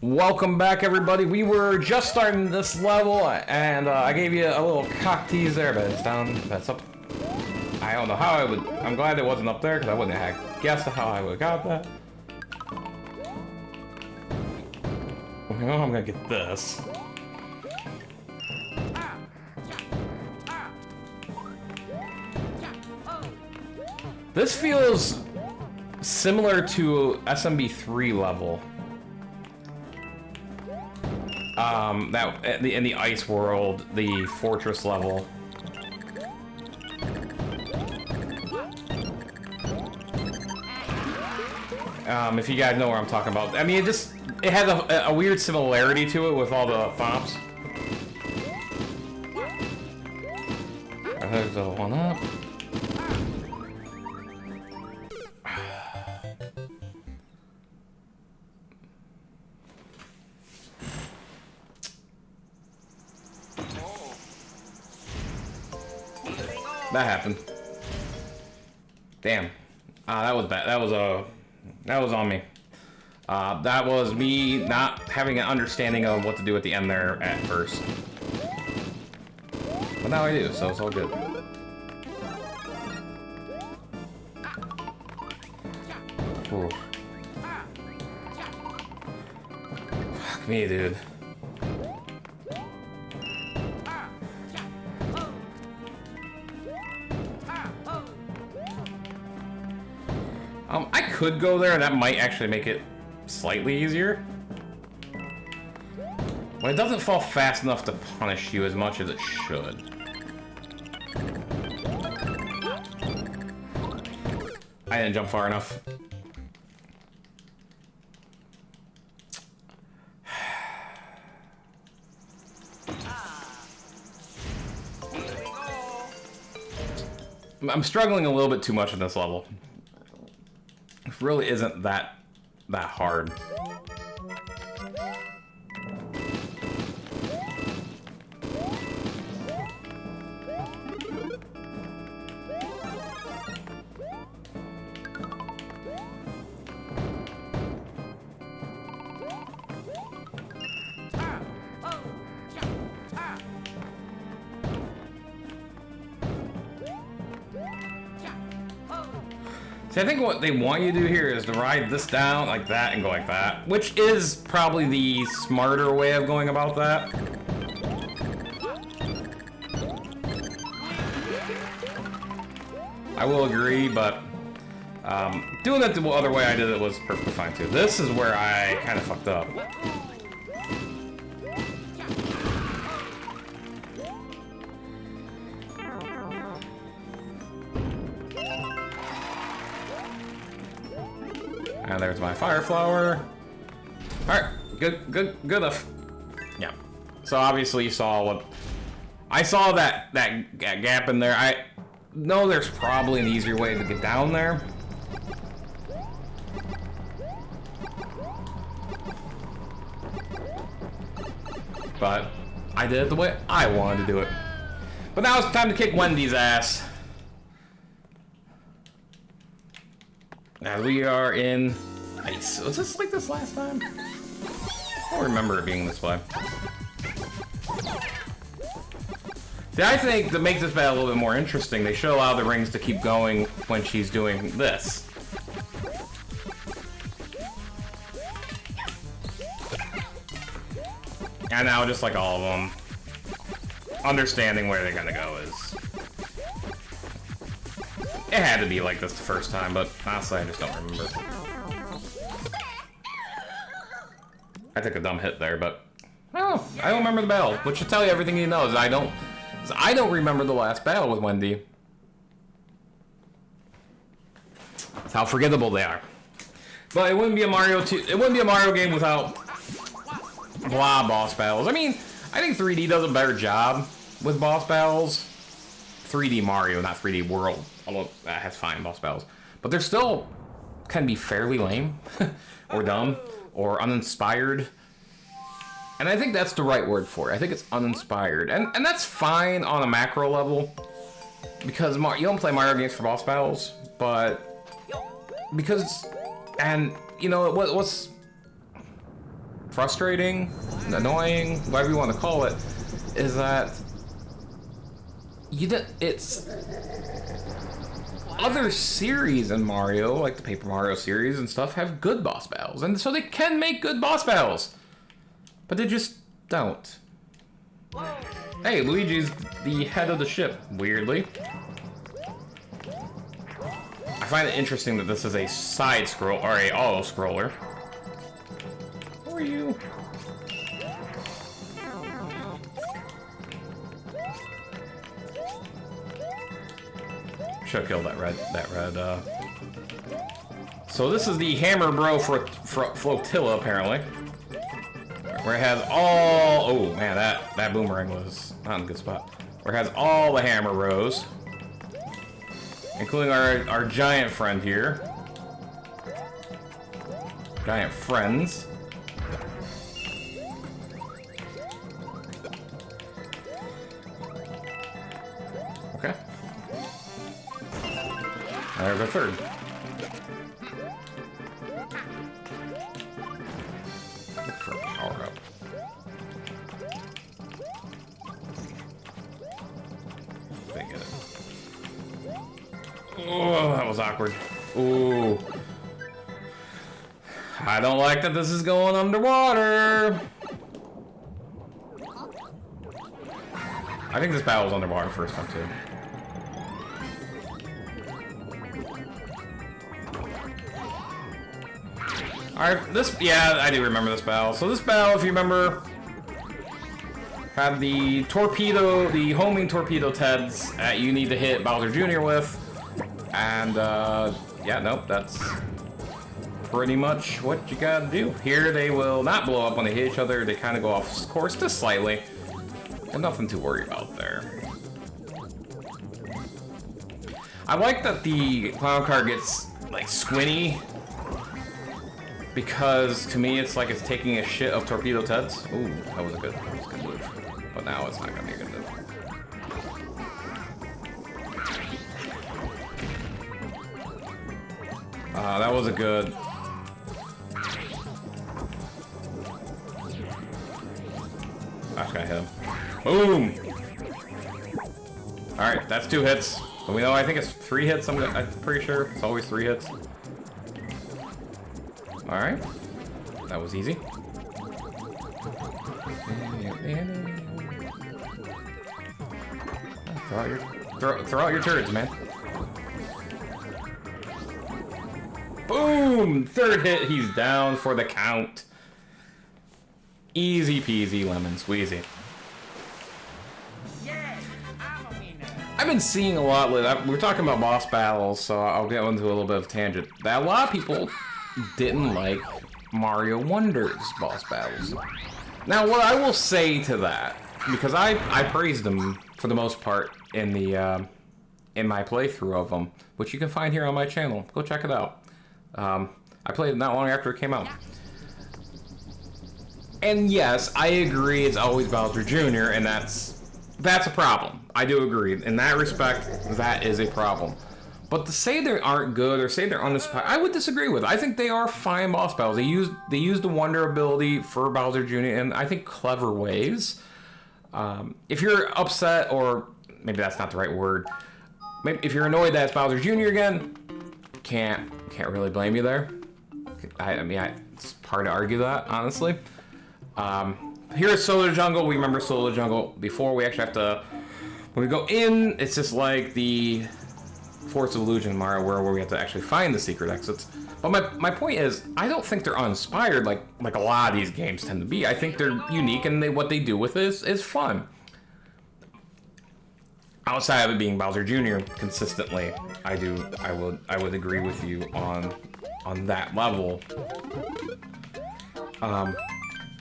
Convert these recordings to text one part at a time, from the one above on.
Welcome back, everybody. We were just starting this level, and I gave you a little cock tease there, but it's down, that's up. I don't know how I would. I'm glad it wasn't up there, because I wouldn't have guessed how I would have got that. You know, I'm gonna get this. This feels similar to SMB3 level. That in the ice world, the fortress level. If you guys know what I'm talking about, I mean, it has a weird similarity to it with all the fomps. There's the one up. That happened. Damn. That was bad. That was on me. That was me not having an understanding of what to do at the end there at first. But now I do, so it's all good. Ooh. Fuck me, dude. I could go there, and that might actually make it slightly easier. But it doesn't fall fast enough to punish you as much as it should. I didn't jump far enough. I'm struggling a little bit too much in this level. It really isn't that hard. See, I think what they want you to do here is to ride this down like that and go like that, which is probably the smarter way of going about that. I will agree, but doing it the other way I did it was perfectly fine too. This is where I kind of fucked up. And there's my fire flower. Alright, good enough. Yeah. So obviously you saw what... I saw that gap in there. I know there's probably an easier way to get down there. But I did it the way I wanted to do it. But now it's time to kick Wendy's ass. As we are in ice. Was this like this last time? I don't remember it being this way. See, I think to make this battle a little bit more interesting, they should allow the rings to keep going when she's doing this. And now, just like all of them, understanding where they're gonna go is... It had to be like this the first time, but honestly, I just don't remember. I took a dumb hit there, but oh, I don't remember the battle, which should tell you everything you know. Is I don't remember the last battle with Wendy. That's how forgettable they are. But it wouldn't be a Mario game without blah boss battles. I mean, I think 3D does a better job with boss battles. 3D Mario, not 3D World. Although that has fine boss battles, but they're still can be fairly lame, or dumb, or uninspired. And I think that's the right word for it. I think it's uninspired, and that's fine on a macro level, because you don't play Mario games for boss battles, but because, and you know what's frustrating, annoying, whatever you want to call it, is that it's other series in Mario, like the Paper Mario series and stuff, have good boss battles, and so they can make good boss battles, but they just don't. Hey, Luigi's the head of the ship, weirdly. I find it interesting that this is a side scroll, or a auto scroller. Who are you? Should kill that red. So this is the Hammer Bro Flotilla, apparently. Where it has all... Oh, man, that boomerang was not in a good spot. Where it has all the Hammer Bros. Including our giant friend here. Giant friends. Okay. There's our third. Look for a power up. They get it. Oh, that was awkward. Ooh. I don't like that this is going underwater. I think this battle was underwater first time too. Alright, yeah, I do remember this battle. So this battle, if you remember, had the torpedo, the homing torpedo Teds that you need to hit Bowser Jr. with. And, yeah, nope, that's pretty much what you gotta do. Here, they will not blow up when they hit each other. They kind of go off course just slightly. And nothing to worry about there. I like that the clown car gets, like, squinty. Because, to me, it's like it's taking a shit of Torpedo Teds. Ooh, that was a good move. But now it's not gonna be a good move. That was a good... I just gotta hit him. Boom! Alright, that's 2 hits. But we know, I think it's 3 hits, I'm pretty sure. It's always 3 hits. Alright. That was easy. Throw out your turrets, man. Boom! 3rd hit, he's down for the count. Easy peasy lemon squeezy. I've been seeing a lot lately. We're talking about boss battles, so I'll get into a little bit of a tangent. That a lot of people didn't like Mario Wonder's boss battles. Now, what I will say to that, because I praised them for the most part in the in my playthrough of them, which you can find here on my channel. Go check it out. I played it not long after it came out. And yes, I agree it's always Bowser Jr., and that's a problem. I do agree. In that respect, that is a problem. But to say they aren't good or say they're uninspired, I would disagree with. I think they are fine boss battles. They use the Wonder ability for Bowser Jr. in, I think, clever ways. If you're upset, or maybe that's not the right word, maybe if you're annoyed that it's Bowser Jr. again, can't really blame you there. I mean, it's hard to argue that, honestly. Here's Solar Jungle. We remember Solar Jungle before. We actually have to, when we go in, it's just like the Force of Illusion Mario where we have to actually find the secret exits. But my point is, I don't think they're uninspired like a lot of these games tend to be. I think they're unique, and what they do with it is fun. Outside of it being Bowser Jr. consistently, I would agree with you on that level.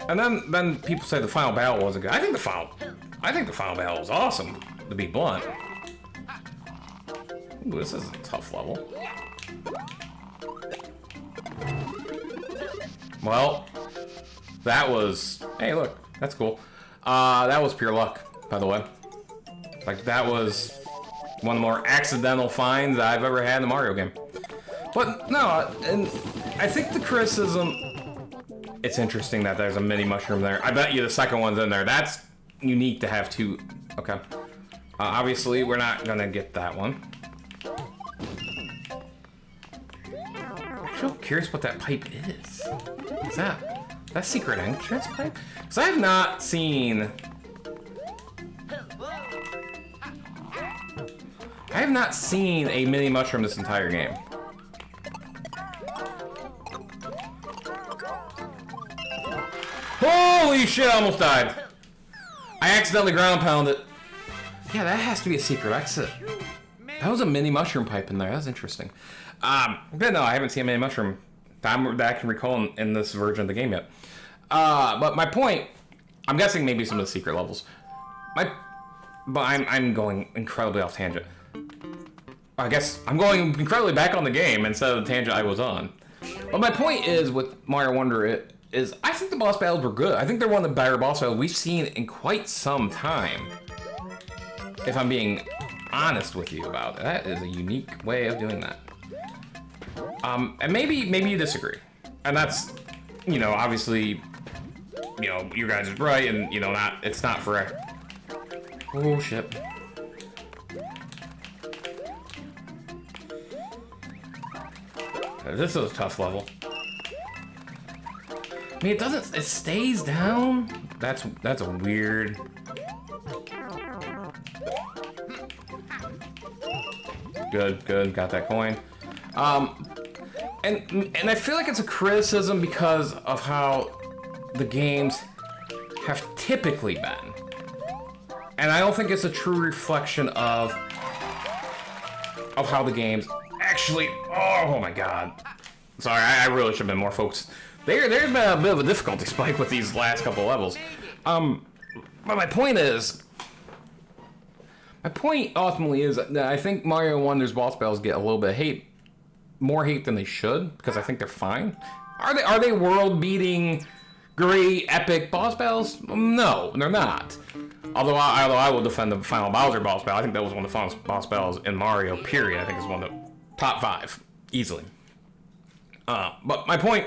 And then people say the final battle wasn't good. I think the final battle was awesome, to be blunt. Ooh, this is a tough level. Well, that was... Hey, look, that's cool. That was pure luck, by the way. Like, that was one of the more accidental finds I've ever had in a Mario game. But, no, and I think the criticism it's interesting that there's a mini mushroom there. I bet you the second one's in there. That's unique to have two. Okay. Obviously, we're not gonna get that one. I'm so curious what that pipe is. Is that secret entrance pipe? Because I have not seen... I have not seen a mini mushroom this entire game. Holy shit, I almost died. I accidentally ground pounded. Yeah, that has to be a secret exit. That was a mini mushroom pipe in there. That's interesting. But no, I haven't seen a mini mushroom that I can recall in this version of the game yet. But my point, I'm guessing maybe some of the secret levels. But I'm going incredibly off tangent. I guess I'm going incredibly back on the game instead of the tangent I was on. But my point is with Mario Wonder is I think the boss battles were good. I think they're one of the better boss battles we've seen in quite some time. If I'm being honest with you about it. That is a unique way of doing that. And maybe you disagree. And that's, you know, obviously, you know, you guys are right and, you know, it's not for... Oh, shit. This is a tough level. I mean, it stays down? That's a weird... Good, got that coin. And I feel like it's a criticism because of how the games have typically been. And I don't think it's a true reflection of how the games actually... Oh my god. Sorry, I really should have been more focused. There's been a bit of a difficulty spike with these last couple levels. But my point ultimately is that I think Mario Wonder's boss battles get a little bit of hate. More hate than they should, because I think they're fine. Are they world-beating, great, epic boss battles? No, they're not. Although I will defend the Final Bowser boss battle. I think that was one of the funnest boss battles in Mario, period. I think it's one of the top 5, easily. But my point...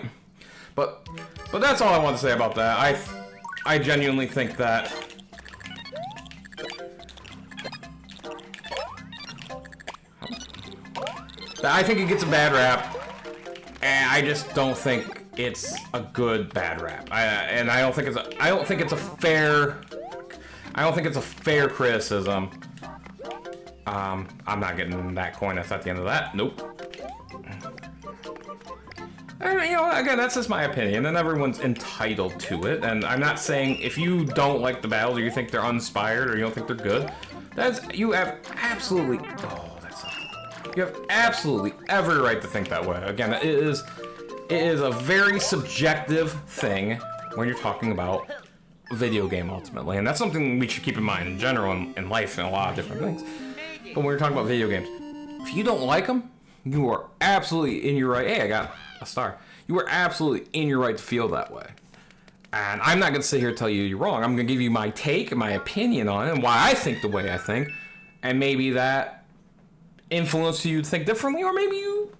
But that's all I want to say about that. I genuinely think that... I think it gets a bad rap, and I just don't think it's a good bad rap. I don't think it's a fair criticism. I'm not getting that coin. That's at the end of that. Nope. I mean, you know, again, that's just my opinion, and everyone's entitled to it. And I'm not saying if you don't like the battles, or you think they're uninspired, or you don't think they're good, you have absolutely. You have absolutely every right to think that way. Again, it is a very subjective thing when you're talking about a video game ultimately, and that's something we should keep in mind in general in life and a lot of different things. But when you're talking about video games, if you don't like them, you are absolutely in your right. Hey, I got a star. You are absolutely in your right to feel that way. And I'm not going to sit here and tell you you're wrong. I'm going to give you my take and my opinion on it and why I think the way I think, and maybe that influence you to think differently, or maybe you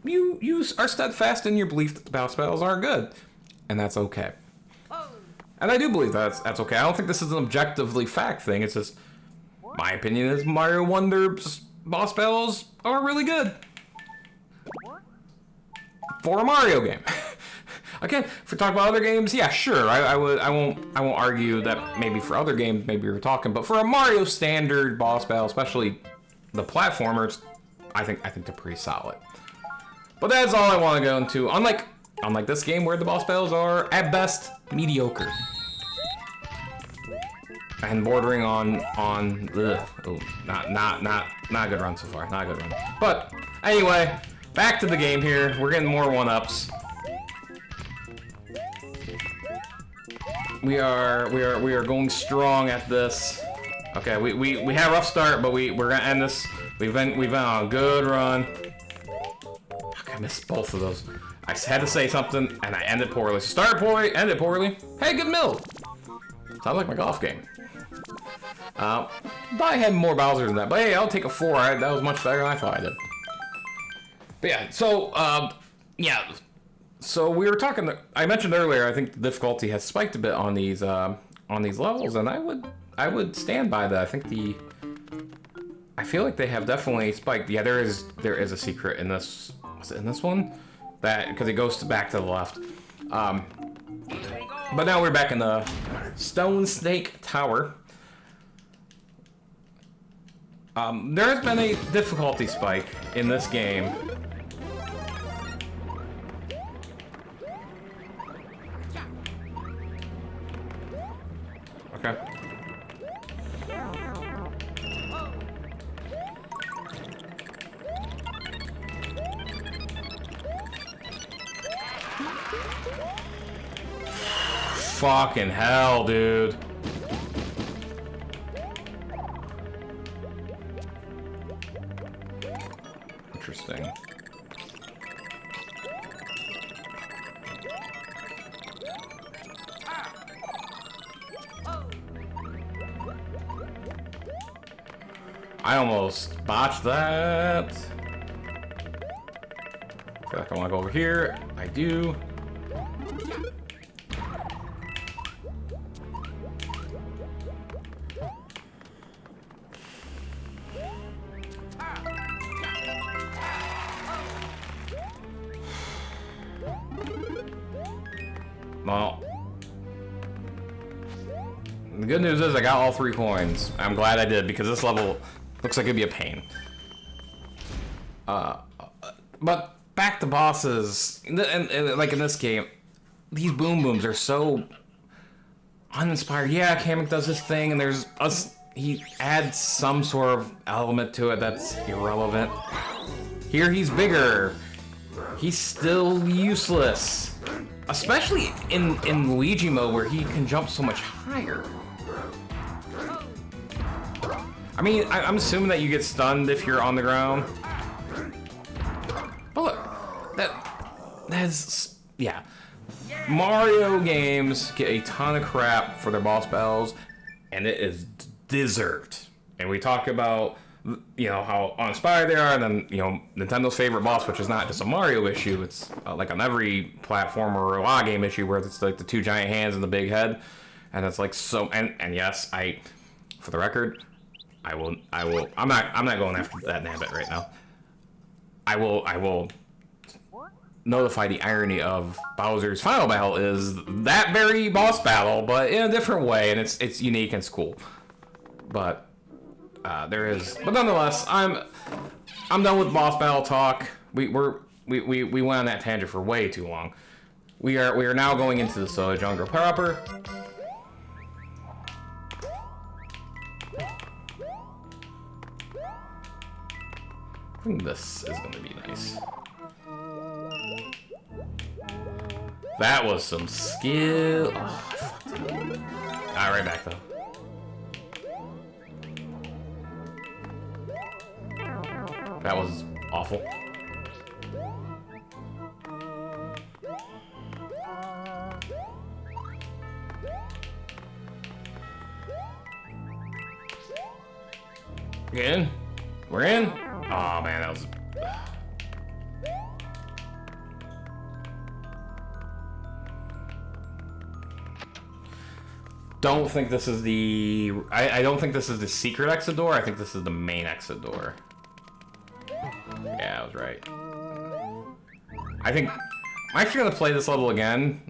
are steadfast in your belief that the boss battles are good, and that's okay. And I do believe that's okay. I don't think this is an objectively fact thing. It's just my opinion is Mario Wonder's boss battles are really good for a Mario game. Again, if we talk about other games, yeah, sure. I won't argue that maybe for other games maybe we're talking, but for a Mario standard boss battle, especially the platformers, I think they're pretty solid. But that's all I want to go into. Unlike this game where the boss battles are at best mediocre and bordering on ugh. Oh, not a good run so far. Not a good run. But anyway, back to the game here. We're getting more 1-ups. We are going strong at this. Okay, we had a rough start, but we're gonna end this. We've been on a good run. I missed both of those. I had to say something, and I ended poorly. So started poorly, ended poorly. Hey, good mill. Sounds like my golf game. Thought I had more Bowser than that, but hey, I'll take a 4. That was much better than I thought I did. But yeah, so yeah, So we were talking. I mentioned earlier. I think the difficulty has spiked a bit on these levels, and I would stand by that. I think I feel like they have definitely spiked. Yeah, there is a secret in this. Was it in this one? That because it goes back to the left. But now we're back in the Stone Snake Tower. There has been a difficulty spike in this game. Okay. Fucking hell, dude. Interesting. I almost botched that. I feel like I want to go over here. I do. Well, the good news is I got all 3 coins. I'm glad I did because this level looks like it'd be a pain. But back to bosses, and like in this game, these boom booms are so uninspired. Yeah, Kamek does this thing, and he adds some sort of element to it that's irrelevant. Here he's bigger. He's still useless. Especially in Luigi mode where he can jump so much higher. I mean, I'm assuming that you get stunned if you're on the ground. But look, that's yeah. Mario games get a ton of crap for their boss battles, and it is deserved. And we talk about, you know, how uninspired they are, and then, you know, Nintendo's favorite boss, which is not just a Mario issue, it's like on every platform or a lot of game issue where it's like the 2 giant hands and the big head, and it's like so. And yes, for the record, I'm not going after that Nabbit right now. I will notify the irony of Bowser's final battle is that very boss battle, but in a different way, and it's unique and it's cool. But but nonetheless, I'm done with boss battle talk. We went on that tangent for way too long. We are now going into the Soda Jungle proper. I think this is gonna be nice. That was some skill. Oh, alright, right back though. That was awful. Get in? We're in? Oh man, that was... Don't think this is the... I don't think this is the secret exit door. I think this is the main exit door. Yeah, I was right. I think I'm actually gonna play this level again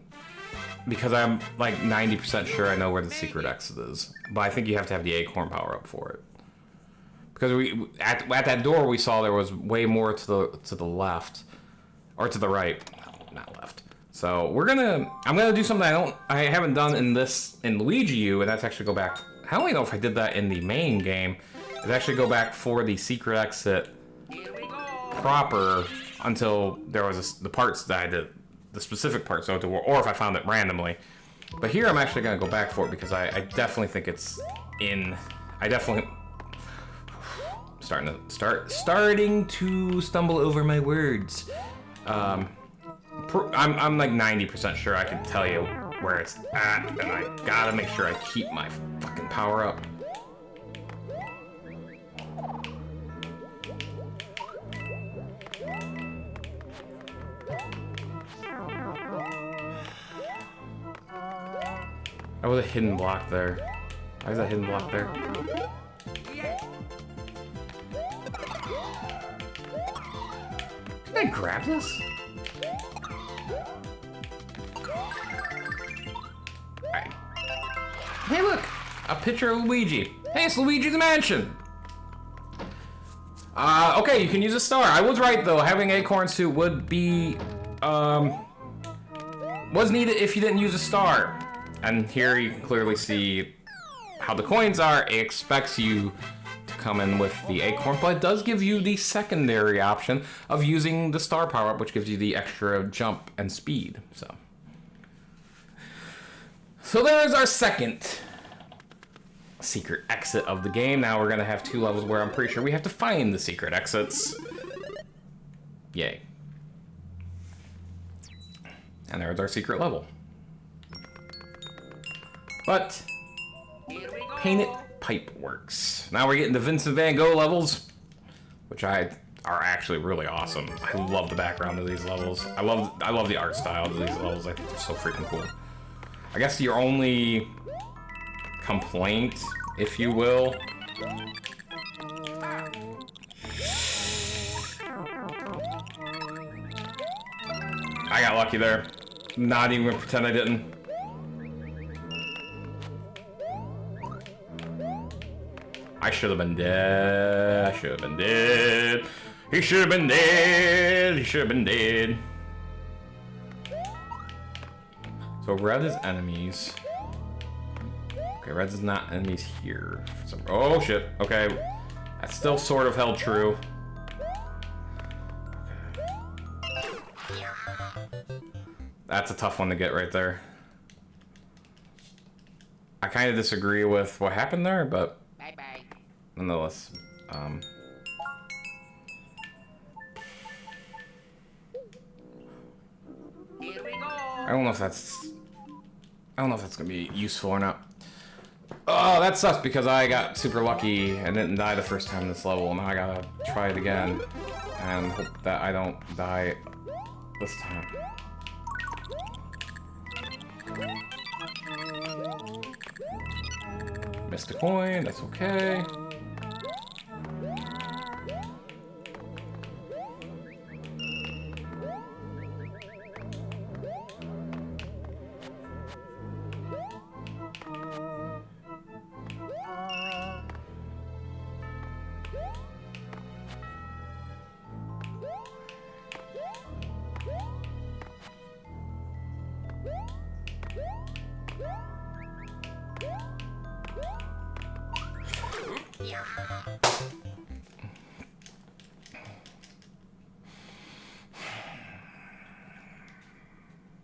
because I'm like 90% sure I know where the secret exit is. But I think you have to have the acorn power up for it. Because at that door we saw there was way more to the left, or to the right, no, not left. So I'm gonna do something I haven't done in Luigi U, and that's actually go back. I don't even know if I did that in the main game. Is actually go back for the secret exit proper until there was the parts that I did, the specific parts, or if I found it randomly. But here I'm actually gonna go back for it because I definitely think it's in. I definitely starting to stumble over my words. I'm like 90% sure I can tell you where it's at, and I gotta make sure I keep my fucking power up. That was a hidden block there. Why is that hidden block there? Can I grab this? Alright. Hey look! A picture of Luigi. Hey, it's Luigi's Mansion! Okay, you can use a star. I was right though, having acorn suit would be, was needed if you didn't use a star. And here you can clearly see how the coins are. It expects you to come in with the acorn, but it does give you the secondary option of using the star power-up, which gives you the extra jump and speed, So there's our second secret exit of the game. Now we're gonna have 2 levels where I'm pretty sure we have to find the secret exits. Yay. And there's our secret level. But Painted Pipe works. Now we're getting the Vincent Van Gogh levels, which are actually really awesome. I love the background of these levels. I love the art style of these levels. I think they're so freaking cool. I guess your only complaint, if you will, I got lucky there. Not even gonna pretend I didn't. I should have been dead. I should have been dead. He should have been dead. He should have been dead. So red is enemies. Okay, red is not enemies here. Oh shit. Okay, that's still sort of held true. Okay. That's a tough one to get right there. I kind of disagree with what happened there, but nonetheless, Here we go. I don't know if that's gonna be useful or not. Oh, that sucks because I got super lucky and didn't die the first time in this level. Now I gotta try it again and hope that I don't die this time. Missed a coin, that's okay.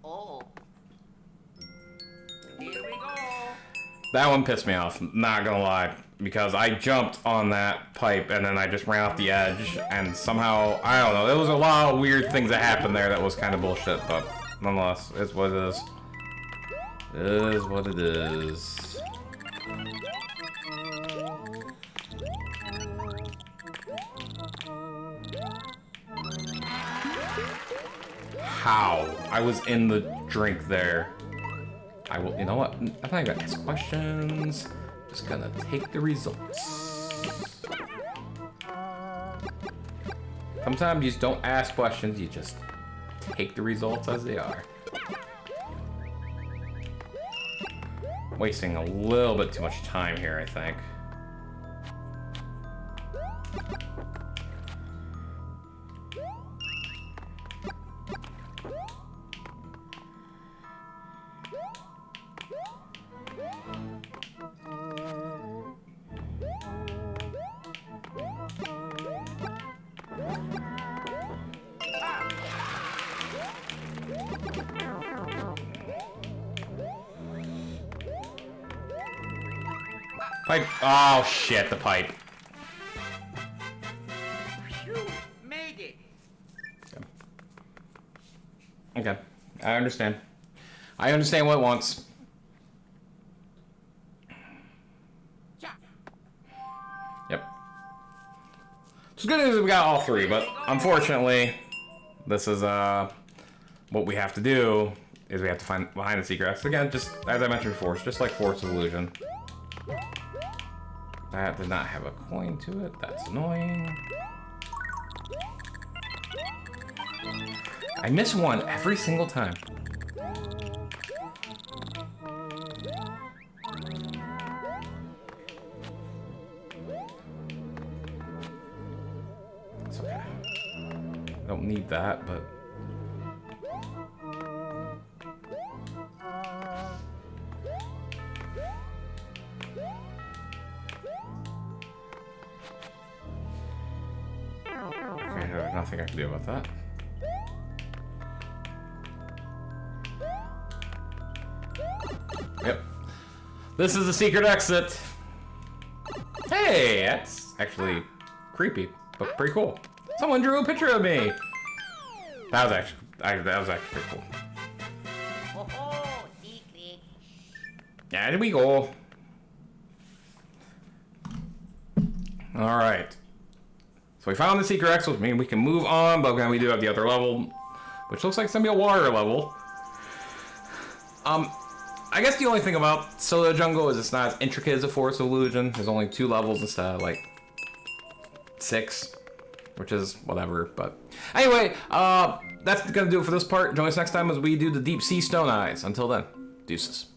Oh. Here we go. That one pissed me off, not gonna lie, because I jumped on that pipe and then I just ran off the edge and somehow, I don't know, there was a lot of weird things that happened there that was kind of bullshit, but nonetheless, it's what it is. It is what it is. How? I was in the drink there. I will, you know what? I'm not gonna ask questions. Just gonna take the results. Sometimes you just don't ask questions, you just take the results as they are. Wasting a little bit too much time here, I think. Pipe. Oh shit, the pipe. You made it. Okay, I understand. I understand what it wants. Yep. It's good news we got all 3, but unfortunately, this is what we have to do is we have to find behind the secret X. Again, just as I mentioned before, it's just like Force Illusion. That did not have a coin to it. That's annoying. I miss one every single time. It's okay. I don't need that, but... Okay, there's nothing I can do about that. Yep. This is the secret exit. Hey, that's actually creepy, but pretty cool. Someone drew a picture of me. That was actually pretty cool. Oh, oh, secret. Yeah, there we go. All right. So we found the secret exit, which means we can move on, but then we do have the other level, which looks like it's gonna be a water level. I guess the only thing about Soda Jungle is it's not as intricate as a Forest Illusion. There's only 2 levels instead of like 6, which is whatever. But anyway, that's gonna do it for this part. Join us next time as we do the Deep Sea Stone Eyes. Until then, deuces.